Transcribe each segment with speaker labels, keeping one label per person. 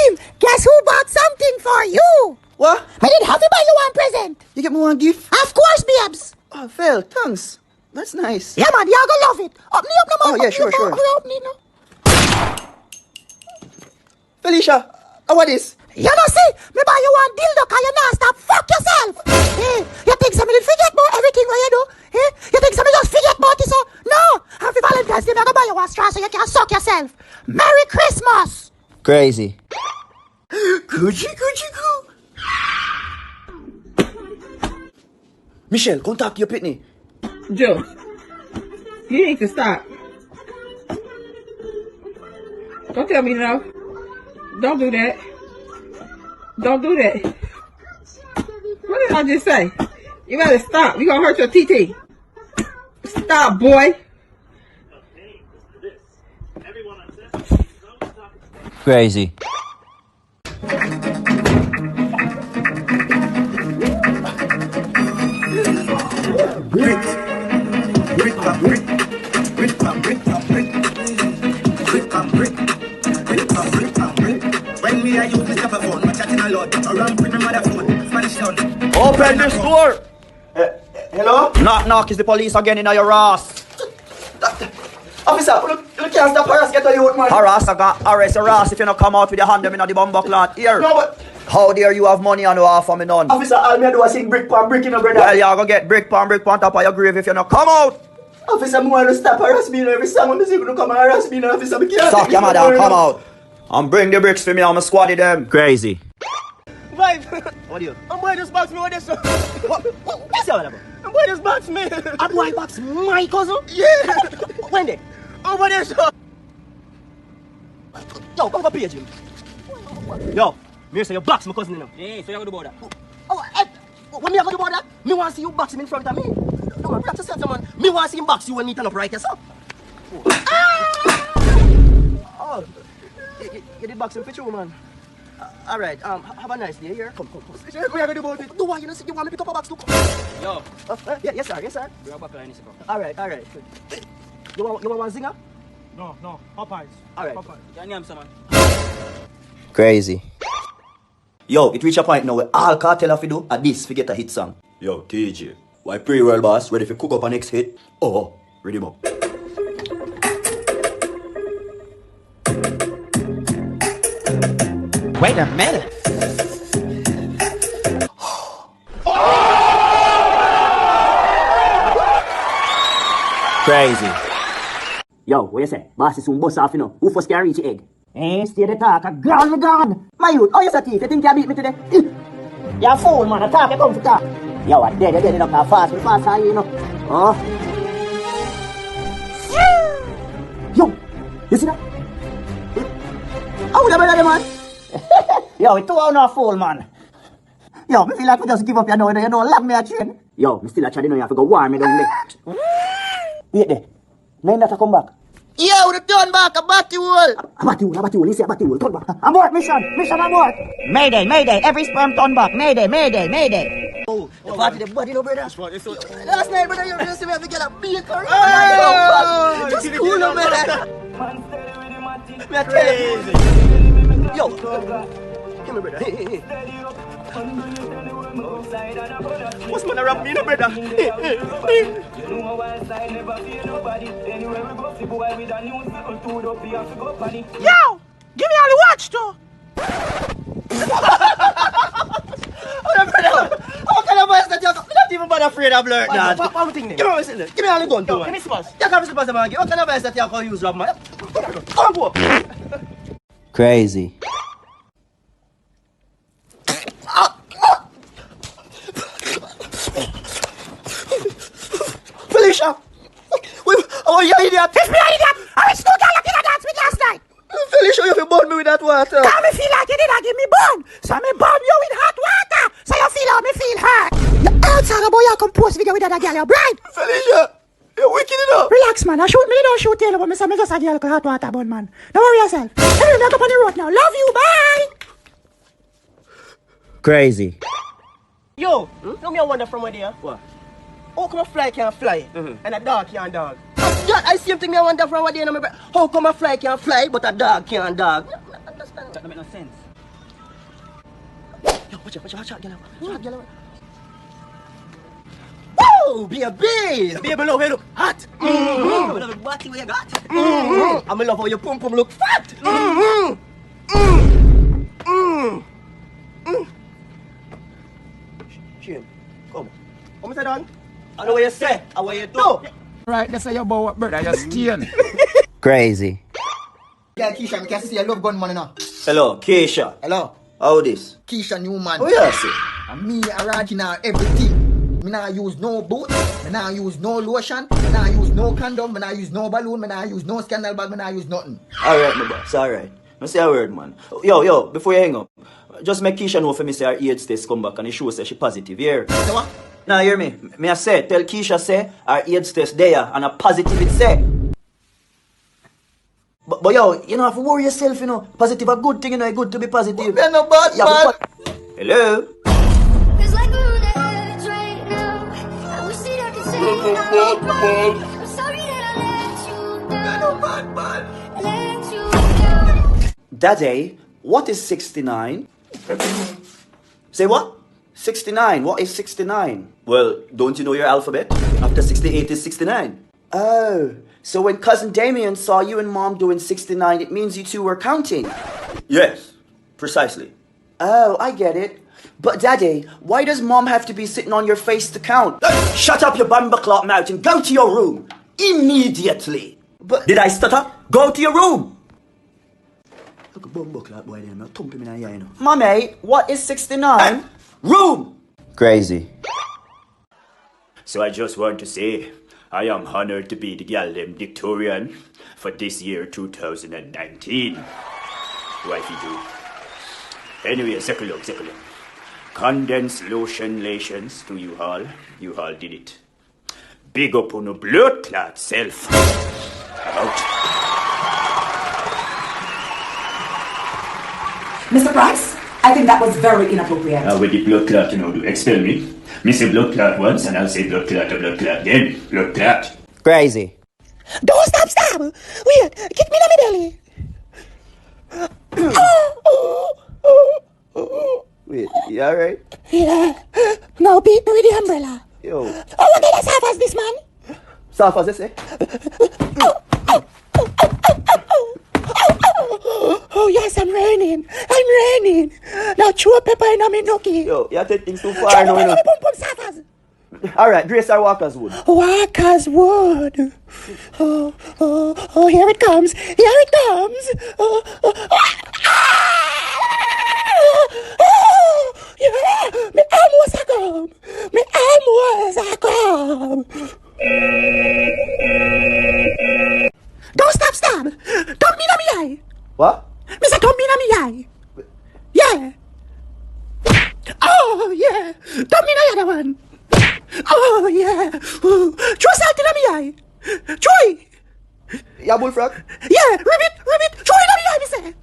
Speaker 1: Vybzkeem, guess who bought something for you?
Speaker 2: What?
Speaker 1: I did have to buy you one present.
Speaker 2: You get me one gift?
Speaker 1: Of course, babes.
Speaker 2: Oh, Phil, thanks. That's nice.
Speaker 1: Yeah, man, you're gonna love it. Up me up, no man.
Speaker 2: Oh, yeah, sure.
Speaker 1: Up me, no.
Speaker 2: Felicia, what is?
Speaker 1: You know, see, me buy you one dildo cause you not stop fuck yourself. Hey, you think somebody forget about everything what you do? Hey, you think somebody just forget about it so? No, happy Valentine's Day, I'm gonna buy you one straw so you can suck yourself. Merry Christmas.
Speaker 3: Crazy.
Speaker 2: Coochie. Michelle, come talk to your pitney.
Speaker 4: Joe, you need to stop. Don't tell me no. Don't do that. Don't do that. What did I just say? You better stop. You gonna hurt your TT. Stop, boy.
Speaker 3: Crazy.
Speaker 5: When we are using the phone, we're chatting a lot. Around with my mother phone, Spanish sound.
Speaker 3: Open this door!
Speaker 2: Hello?
Speaker 3: Knock, is the police again in your ass?
Speaker 2: Officer, you can't stop harass get a youth, man.
Speaker 3: Harass, I got arrest your ass if you don't come out with your hand them in the bumbo clot. Here.
Speaker 2: No, but...
Speaker 3: How dare you have money and no offer me none?
Speaker 2: Officer, all me do is sing brick pan brick in a brother.
Speaker 3: Well, you go get brick pan top of your grave if you don't come out.
Speaker 2: Officer, me want to stop harass me every song when me say you come and harass me, officer. Me can't
Speaker 3: Suck
Speaker 2: take
Speaker 3: your
Speaker 2: it
Speaker 3: mother,
Speaker 2: no more,
Speaker 3: come
Speaker 2: no.
Speaker 3: out. And bring the bricks for me, I'm a squatty them. Crazy.
Speaker 6: Vibe.
Speaker 2: What do you?
Speaker 6: I'm boy just box me with this.
Speaker 2: What's your about?
Speaker 6: I'm boy just box me.
Speaker 2: A boy box my cousin?
Speaker 6: Yeah.
Speaker 2: When they?
Speaker 6: Over there, so.
Speaker 2: Yo, come page him.
Speaker 6: Yo, me say you box my cousin, you know.
Speaker 2: Hey, so you gonna do about that? Oh, when me I gonna do about that? Me want to see you box him in front of me. No, man, that's yourself, man. Me want to see him box you when me turn up right yourself. Oh, you did box him for you, man. Alright, have a nice day here. Come.
Speaker 6: What you gonna do about it?
Speaker 2: Do why you know you want me to pick up a box too?
Speaker 6: Yo,
Speaker 2: Yes, sir.
Speaker 6: you're a back line, is it?
Speaker 2: Alright. You want one zinger?
Speaker 6: No, Popeyes.
Speaker 2: Alright.
Speaker 6: Your name, man.
Speaker 3: Crazy.
Speaker 2: Yo, it reach a point now where all cartel have to do at this, forget a hit song. Yo, TJ, why pre-world boss ready to cook up a next hit? Oh, ready him up.
Speaker 3: Wait a minute. Crazy.
Speaker 2: Yo, what you say? Boss is soon bust off, you know. Who first can reach the egg? Stay the talk, a gone. My youth, oh, you a thief, you think you beat me today? You're a fool, man, a talk, you come to talk. Yo, I'm dead enough, now fast are you know. Oh. Yo, you see that? Oh, the brother, man. Yo, we 2 hours now fool, man. Yo, me feel like we just give up, you know, lock me a chain. Yo, me still a try, you know, you have to go warm me down there. Wait there. Name that I come back.
Speaker 6: Yo, the turn back, a batty wall.
Speaker 2: A batty wall, you see a batty wall, turn back. Abort, mission abort.
Speaker 1: Mayday, every sperm turn back. Mayday.
Speaker 2: Oh, the party, the body, no, brother.
Speaker 6: Last night, brother, you just see me have to get a baker.
Speaker 2: Oh, just cool, no, man. Me a crazy. Yo, give me, brother. Hey. What's man around me, no, brother?
Speaker 1: Yo, give me all the watch too.
Speaker 2: How can I voice that you're not even bad afraid of blur, dad?
Speaker 6: One thing,
Speaker 2: Give me all the gun, too, man.
Speaker 6: Give me slippers.
Speaker 2: You can't slippers, man. What kind of voice that you're going to use, man? Come on, go.
Speaker 3: Crazy.
Speaker 2: Felicia! Oh, you idiot!
Speaker 1: It's me, idiot. I was no girl like you dance with last night.
Speaker 2: Felicia, you have burned me with that water.
Speaker 1: Cause me feel like you did not give me burn. So me burn you with hot water. So you feel how me feel hurt. You outside about you come post video with that girl, you bride.
Speaker 2: Felicia, you're wicked enough.
Speaker 1: Relax, man. I shoot me, don't shoot you. But me say me just a girl cause hot water burn, man. Don't worry yourself. Anyway, me go on the road now. Love you, bye.
Speaker 3: Crazy.
Speaker 6: Yo, tell me I wonder from where they are.
Speaker 2: What?
Speaker 6: How come a fly can't fly and a dog can't dog? Yeah, I same thing I wonder from where they are. How come a fly can't fly but a dog can't dog?
Speaker 3: That don't make no sense.
Speaker 2: Yo, watch out, get out. Woo, baby! Baby, love you look hot.
Speaker 3: What you got?
Speaker 2: I'm love how your pum pum look fat. Shane, come. Come say done. I know what you say. I what you do.
Speaker 7: Right, that's how you bow up, brother. You're staying.
Speaker 3: Crazy.
Speaker 8: Yeah, Keisha, I can see a love gunman now.
Speaker 3: Hello, Keisha.
Speaker 8: Hello,
Speaker 3: How this?
Speaker 8: Keisha Newman.
Speaker 3: Oh, yes.
Speaker 8: And me arranging her everything. Me not use no boots, me not use no lotion, me not use no condom, me not use no balloon, me not use no scandal bag, me not use nothing.
Speaker 3: Alright, my boss, alright. I say a word, man. Yo, before you hang up, just make Keisha know for me say her AIDS test come back and it shows say she positive, hear?
Speaker 8: So what?
Speaker 3: Now hear me. Me I say, tell Keisha say her AIDS test there and a positive it say. But yo, you don't have to worry yourself, you know. Positive a good thing, you know, it's good to be positive.
Speaker 8: We're no bad,
Speaker 3: Yeah,
Speaker 8: man.
Speaker 3: Hello?
Speaker 9: It's like we're on the edge right now. I wish that I could say I'm sorry that I let you down.
Speaker 3: Daddy, what is 69? Say what? 69. What is 69? Well, don't you know your alphabet? After 68 is 69. Oh, so when cousin Damien saw you and mom doing 69, it means you two were counting? Yes, precisely. Oh, I get it. But Daddy, why does mom have to be sitting on your face to count? Shut up your bumbleclot mouth and go to your room. Immediately. But did I stutter? Go to your room. Look a bumbleclot boy there, I'm thumping him in the eye, you know. Mommy, what is 69? Room! Crazy. So I just want to say, I am honored to be the Galdem Victorian for this year 2019. Wifey do. Anyway, second look. Condensed lotion lations to you all. You all did it. Big up on the blood clot self. Out.
Speaker 10: Mr. Price, I think that was very inappropriate.
Speaker 3: With the blood clot, you know, to expel me. Me say blood clot once and I'll say blood clot again. Blood clot. Crazy.
Speaker 1: Don't stop. Wait, kick me in the belly.
Speaker 3: Wait, you alright?
Speaker 1: Yeah. Now beat me with the umbrella.
Speaker 3: Yo.
Speaker 1: Oh, what get as soft as this, man?
Speaker 3: Soft as this, eh?
Speaker 1: Oh, yes, I'm raining. Now chew a pepper in my nookie.
Speaker 3: Yo, you take things too far now, you know. Alright, Grace or Walker's Wood.
Speaker 1: Walker's Wood. Oh, here it comes. Yeah, me almost a come. Don't stop. Don't me in my eye.
Speaker 3: What?
Speaker 1: Me say don't me in my eye. Yeah. Oh, yeah. Don't me in the other one. Oh, yeah. Ooh. Throw salt in my eye. Throw it.
Speaker 3: Yeah, bullfrog?
Speaker 1: Yeah, ribbit. Throw it in my eye, me say.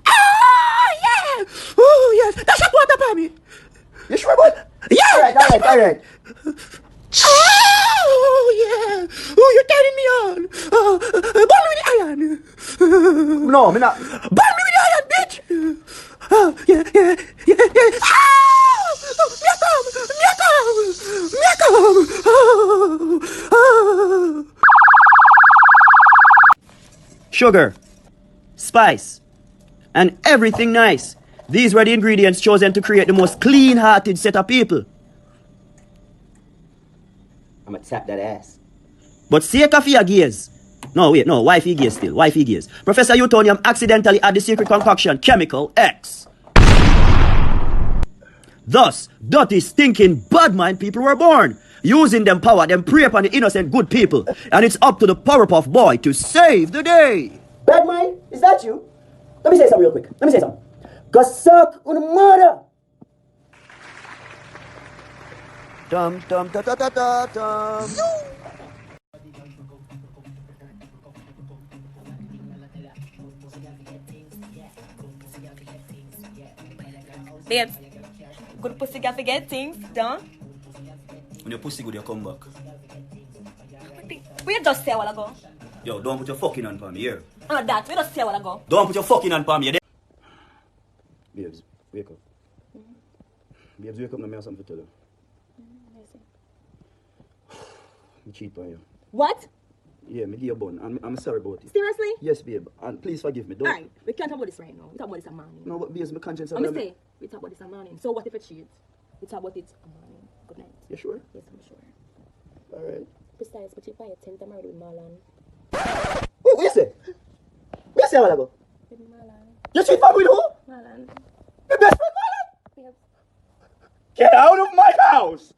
Speaker 1: Oh, yeah. Oh, yes. That's a water for me.
Speaker 3: You sure, bud?
Speaker 1: Yeah.
Speaker 3: Alright.
Speaker 1: Oh, yeah. Oh, you're turning me on. Burn me with the iron.
Speaker 3: No, me not.
Speaker 1: Burn me with the iron, bitch. Oh, yeah. Oh.
Speaker 3: Sugar, spice, and everything nice. These were the ingredients chosen to create the most clean-hearted set of people.
Speaker 2: I'ma tap that ass.
Speaker 3: But sake of your gaze. No, wifey gaze still. Professor Utonium accidentally added the secret concoction, chemical X. Thus, dirty, stinking, bad mind people were born. Using them power, them prey upon the innocent good people. And it's up to the Powerpuff Boy to save the day.
Speaker 2: Bad mind? Is that you? Let me say something real quick. Go suck on the murder.
Speaker 3: Dum.
Speaker 9: Babes, good pussy got to get things done.
Speaker 3: When your pussy good, you come back.
Speaker 9: We just say a while ago.
Speaker 3: Yo, don't put your fucking hand on me here.
Speaker 6: And that, we just see what I go.
Speaker 3: Don't put your fucking hand palm here. Babes, wake up. Babes, wake up and I have something to tell you. I cheat on you.
Speaker 6: What?
Speaker 3: Yeah, me give you a bun. I'm sorry about it.
Speaker 6: Seriously?
Speaker 3: Yes, babe. And please forgive me. Don't.
Speaker 6: Alright, we can't talk about this right now. We talk about this a morning.
Speaker 3: No, but babes, my conscience.
Speaker 6: I'm say, we talk about this a morning. So what if it cheats? We talk about it a morning. Good night.
Speaker 3: You sure?
Speaker 6: Yes, I'm sure.
Speaker 3: Alright.
Speaker 6: Besides, but if I attend, I'm married with Marlon.
Speaker 2: Wait, what you say? What you say a while ago?
Speaker 6: With Marlon.
Speaker 2: You cheat for with who?
Speaker 6: Marlon.
Speaker 2: Your best friend, Marlon?
Speaker 6: Yes.
Speaker 2: Get out of my house!